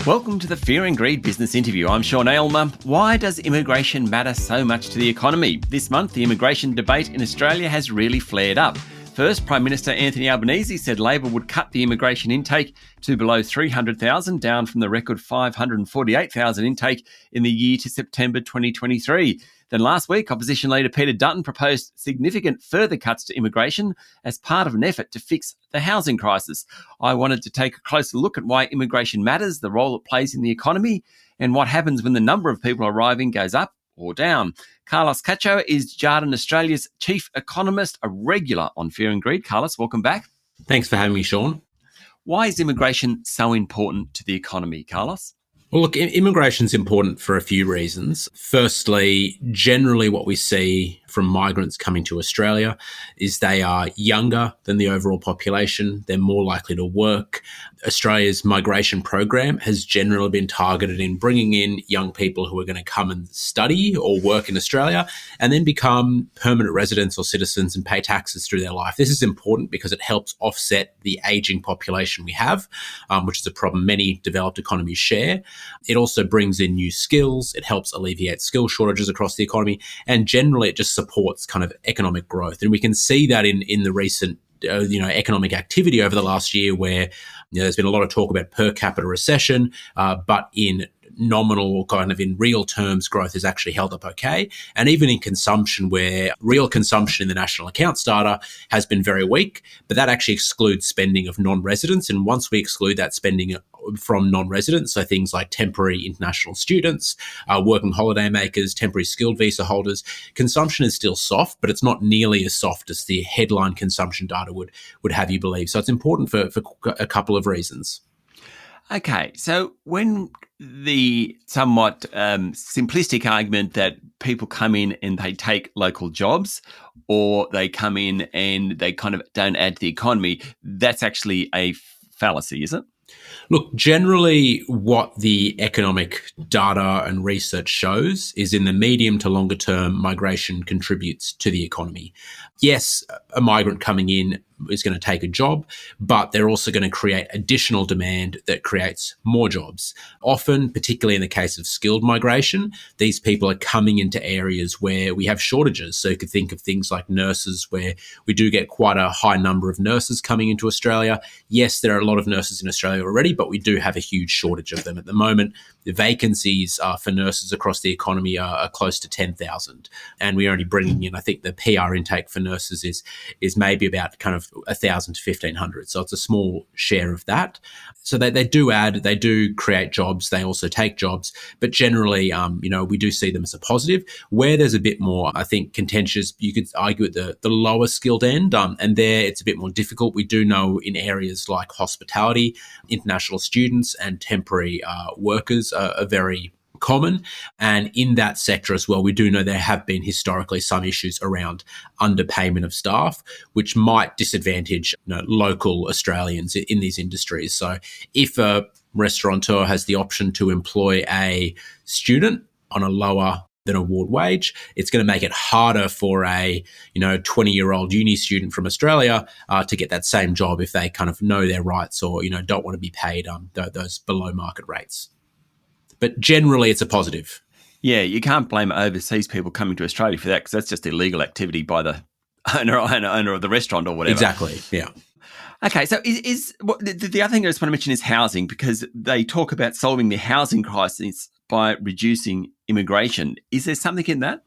Welcome to the Fear and Greed Business Interview. I'm Sean Aylmer. Why does immigration matter so much to the economy? This month, the immigration debate in Australia has really flared up. First, Prime Minister Anthony Albanese said Labor would cut the immigration intake to below 300,000, down from the record 548,000 intake in the year to September 2023. Then last week, opposition leader Peter Dutton proposed significant further cuts to immigration as part of an effort to fix the housing crisis. I wanted to take a closer look at why immigration matters, the role it plays in the economy, and what happens when the number of people arriving goes up or down. Carlos Cacho is Jarden Australia's chief economist, a regular on Fear and Greed. Carlos, welcome back. Thanks for having me, Sean. Why is immigration so important to the economy, Carlos? Well, look, immigration is important for a few reasons. Firstly, generally what we see from migrants coming to Australia is they are younger than the overall population. They're more likely to work. Australia's migration program has generally been targeted in bringing in young people who are going to come and study or work in Australia and then become permanent residents or citizens and pay taxes through their life. This is important because it helps offset the ageing population we have, which is a problem many developed economies share. It also brings in new skills. It helps alleviate skill shortages across the economy. And generally, it just supports kind of economic growth. And we can see that in the recent economic activity over the last year where there's been a lot of talk about per capita recession, but in nominal or kind of in real terms, growth has actually held up okay. And even in consumption, where real consumption in the national accounts data has been very weak, but that actually excludes spending of non-residents. And once we exclude that spending from non-residents, so things like temporary international students, working holiday makers, temporary skilled visa holders, consumption is still soft, but it's not nearly as soft as the headline consumption data would have you believe. So it's important for a couple of reasons. Okay, so when the somewhat simplistic argument that people come in and they take local jobs, or they come in and they kind of don't add to the economy, that's actually a fallacy, is it? Look, generally what the economic data and research shows is in the medium to longer term, migration contributes to the economy. Yes, a migrant coming in is going to take a job, but they're also going to create additional demand that creates more jobs. Often, particularly in the case of skilled migration, these people are coming into areas where we have shortages. So you could think of things like nurses, where we do get quite a high number of nurses coming into Australia. Yes, there are a lot of nurses in Australia already, but we do have a huge shortage of them at the moment. The vacancies for nurses across the economy are close to 10,000. And we're only bringing in, I think the PR intake for nurses is maybe about kind of 1,000 to 1,500. So it's a small share of that. So they do create jobs. They also take jobs. But generally, we do see them as a positive. Where there's a bit more, I think, contentious, you could argue at the lower skilled end. And there it's a bit more difficult. We do know in areas like hospitality, international students and temporary workers are very common. And in that sector as well, we do know there have been historically some issues around underpayment of staff, which might disadvantage local Australians in these industries. So if a restaurateur has the option to employ a student on a lower than award wage, it's going to make it harder for a 20-year-old uni student from Australia to get that same job if they kind of know their rights or don't want to be paid those below market rates. But generally, it's a positive. Yeah, you can't blame overseas people coming to Australia for that, because that's just illegal activity by the owner of the restaurant or whatever. Exactly, yeah. Okay, so the other thing I just want to mention is housing, because they talk about solving the housing crisis by reducing immigration. Is there something in that?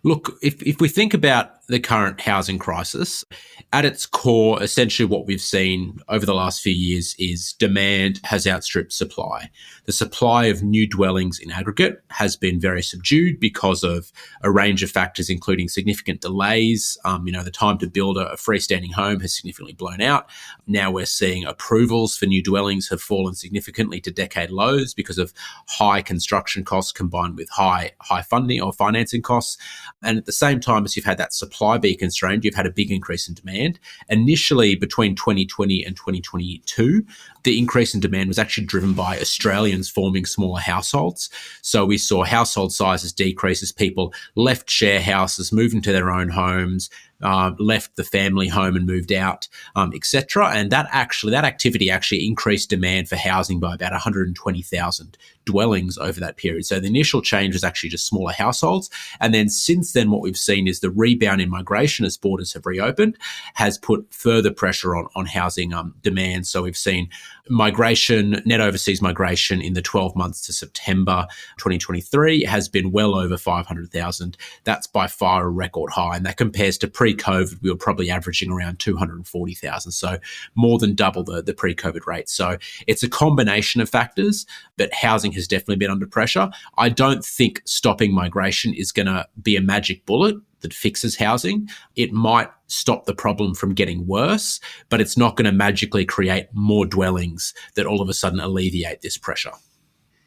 Look, if we think about the current housing crisis, at its core, essentially what we've seen over the last few years is demand has outstripped supply. The supply of new dwellings in aggregate has been very subdued because of a range of factors, including significant delays. The time to build a freestanding home has significantly blown out. Now we're seeing approvals for new dwellings have fallen significantly to decade lows because of high construction costs combined with high funding or financing costs. And at the same time as you've had that supply be constrained, you've had a big increase in demand. Initially, between 2020 and 2022, the increase in demand was actually driven by Australians forming smaller households. So we saw household sizes decrease as people left share houses, moved into their own homes, left the family home and moved out, etc. And that activity actually increased demand for housing by about 120,000 dwellings over that period. So the initial change was actually just smaller households. And then since then, what we've seen is the rebound in migration as borders have reopened has put further pressure on housing demand. So we've seen net overseas migration in the 12 months to September 2023 has been well over 500,000. That's by far a record high. And that compares to pre-COVID, we were probably averaging around 240,000. So more than double the pre-COVID rate. So it's a combination of factors, but housing has definitely been under pressure. I don't think stopping migration is going to be a magic bullet that fixes housing. It might stop the problem from getting worse, but it's not going to magically create more dwellings that all of a sudden alleviate this pressure.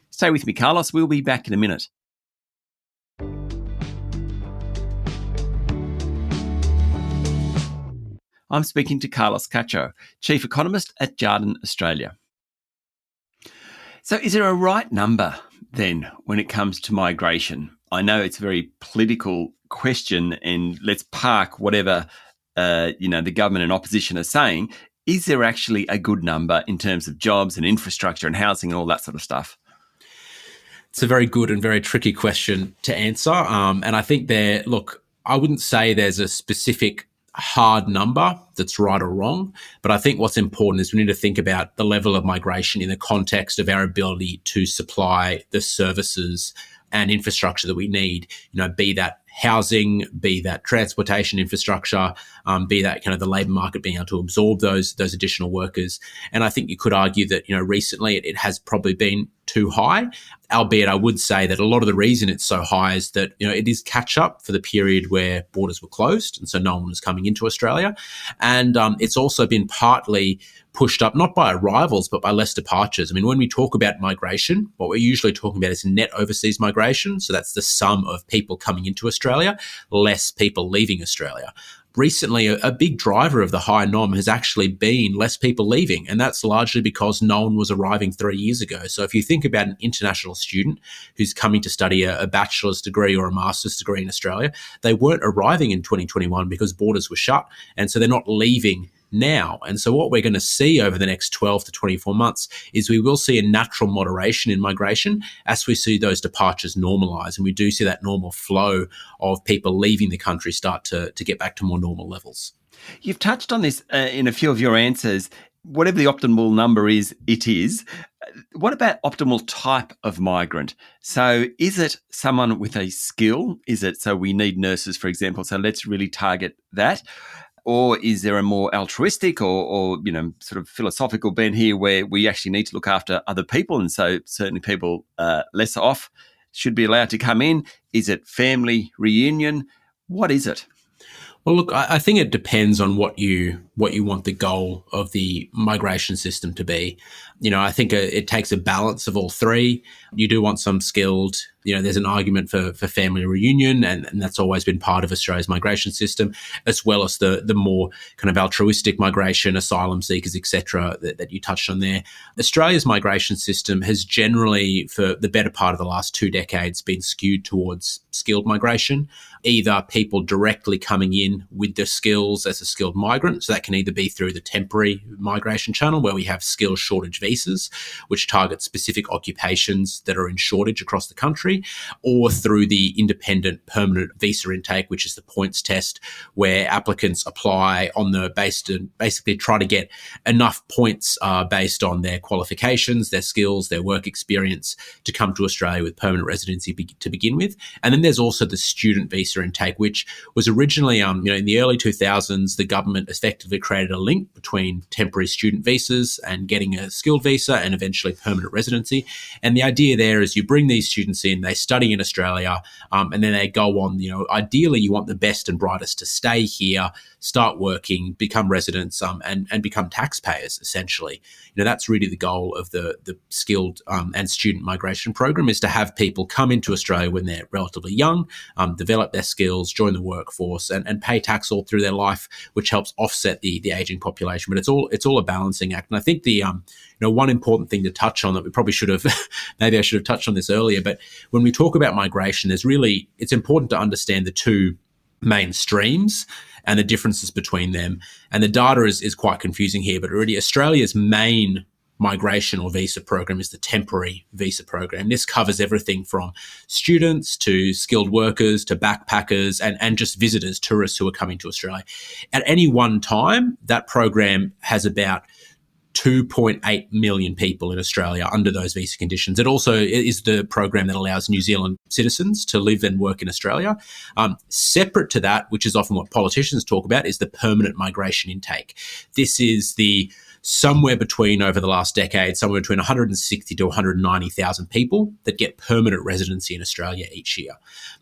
Stay with me, Carlos. We'll be back in a minute. I'm speaking to Carlos Cacho, Chief Economist at Jarden Australia. So is there a right number then when it comes to migration? I know it's a very political question, and let's park whatever the government and opposition are saying. Is there actually a good number in terms of jobs and infrastructure and housing and all that sort of stuff? It's a very good and very tricky question to answer. And I think I wouldn't say there's a specific hard number that's right or wrong, but I think what's important is we need to think about the level of migration in the context of our ability to supply the services and infrastructure that we need, be that housing, be that transportation infrastructure, be that kind of the labour market being able to absorb those additional workers. And I think you could argue that, recently it has probably been too high, albeit I would say that a lot of the reason it's so high is that, it is catch up for the period where borders were closed. And so no one was coming into Australia. And it's also been partly pushed up, not by arrivals, but by less departures. I mean, when we talk about migration, what we're usually talking about is net overseas migration. So that's the sum of people coming into Australia, less people leaving Australia. Recently, a big driver of the high nom has actually been less people leaving, and that's largely because no one was arriving 3 years ago. So if you think about an international student who's coming to study a bachelor's degree or a master's degree in Australia, they weren't arriving in 2021 because borders were shut, and so they're not leaving now. And so what we're going to see over the next 12 to 24 months is we will see a natural moderation in migration as we see those departures normalise, and we do see that normal flow of people leaving the country start to get back to more normal levels. You've touched on this in a few of your answers. Whatever the optimal number is, it is. What about optimal type of migrant? So is it someone with a skill? Is it so we need nurses, for example, so let's really target that? Or is there a more altruistic or sort of philosophical bent here where we actually need to look after other people, and so certainly people less off should be allowed to come in? Is it family reunion? What is it? Well, look, I think it depends on what you want the goal of the migration system to be. I think it takes a balance of all three. You do want some skilled, there's an argument for family reunion, and that's always been part of Australia's migration system, as well as the more kind of altruistic migration, asylum seekers, etc., that you touched on there. Australia's migration system has generally, for the better part of the last 2 decades, been skewed towards skilled migration, either people directly coming in with the skills as a skilled migrant. So that can either be through the temporary migration channel, where we have skills shortage visas, which target specific occupations that are in shortage across the country, or through the independent permanent visa intake, which is the points test, where applicants apply on the base and basically try to get enough points based on their qualifications, their skills, their work experience to come to Australia with permanent residency to begin with. And then there's also the student visa intake, which was originally, in the early 2000s, the government effectively created a link between temporary student visas and getting a skilled visa and eventually permanent residency. And the idea there is you bring these students in, they study in Australia, and then they go on, ideally you want the best and brightest to stay here, start working, become residents, and become taxpayers, essentially. That's really the goal of the skilled and student migration program, is to have people come into Australia when they're relatively young, develop their skills, join the workforce, and pay tax all through their life, which helps offset the aging population. But it's all a balancing act. And I think the one important thing to touch on that we probably should have, maybe I should have touched on this earlier, but when we talk about migration, it's important to understand the two main streams. and the differences between them. And the data is quite confusing here, but already Australia's main migration or visa program is the temporary visa program. This covers everything from students to skilled workers to backpackers and just visitors, tourists who are coming to Australia. At any one time, that program has about 2.8 million people in Australia under those visa conditions. It also is the program that allows New Zealand citizens to live and work in Australia. Separate to that, which is often what politicians talk about, is the permanent migration intake. This is the somewhere between, over the last decade, somewhere between 160 to 190,000 people that get permanent residency in Australia each year.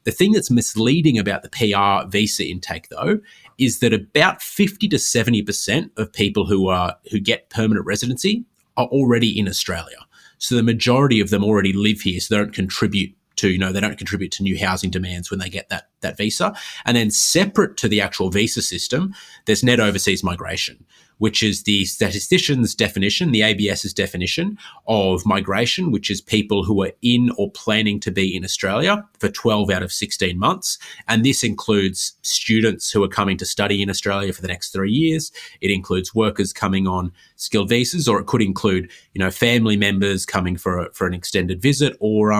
The thing that's misleading about the PR visa intake, though, is that about 50 to 70% of people who get permanent residency are already in Australia. So the majority of them already live here, so they don't contribute to new housing demands when they get that visa. And then separate to the actual visa system, there's net overseas migration, which is the statistician's definition, the ABS's definition of migration, which is people who are in or planning to be in Australia for 12 out of 16 months. And this includes students who are coming to study in Australia for the next 3 years. It includes workers coming on skilled visas, or it could include, family members coming for an extended visit, or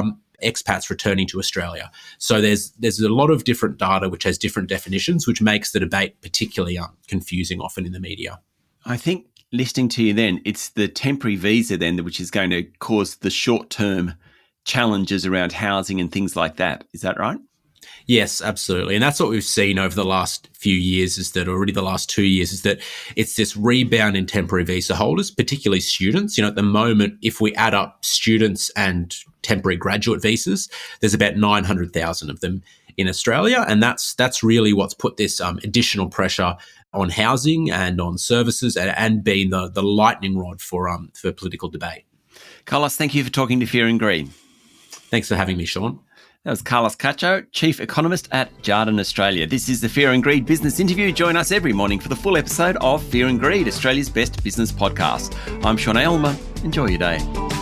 expats returning to Australia. So there's a lot of different data which has different definitions, which makes the debate particularly confusing often in the media. I think listening to you then, it's the temporary visa then which is going to cause the short-term challenges around housing and things like that. Is that right? Yes, absolutely. And that's what we've seen over the last few years, is that already the last 2 years, is that it's this rebound in temporary visa holders, particularly students. At the moment, if we add up students and temporary graduate visas, there's about 900,000 of them in Australia. And that's really what's put this additional pressure on housing and on services and been the lightning rod for political debate. Carlos, thank you for talking to Fear and Greed. Thanks for having me, Sean. That was Carlos Cacho, Chief Economist at Jarden Australia. This is the Fear and Greed Business Interview. Join us every morning for the full episode of Fear and Greed, Australia's best business podcast. I'm Sean Aylmer. Enjoy your day.